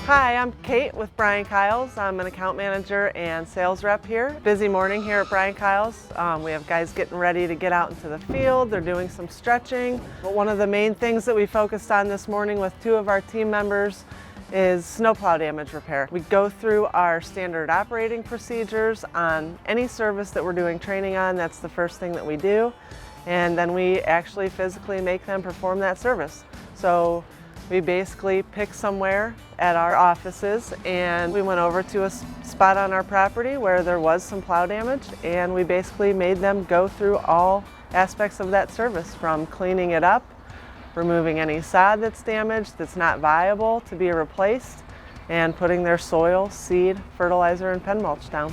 Hi, I'm Kate with Brian Kyles. I'm an account manager and sales rep here. Busy morning here at Brian Kyles. We have guys getting ready to get out into the field. They're doing some stretching. But one of the main things that we focused on this morning with two of our team members is snowplow damage repair. We go through our standard operating procedures on any service that we're doing training on. That's the first thing that we do. And then we actually physically make them perform that service. So we basically picked somewhere at our offices and we went over to a spot on our property where there was some plow damage, and we basically made them go through all aspects of that service, from cleaning it up, removing any sod that's damaged, that's not viable to be replaced, and putting their soil, seed, fertilizer, and pen mulch down.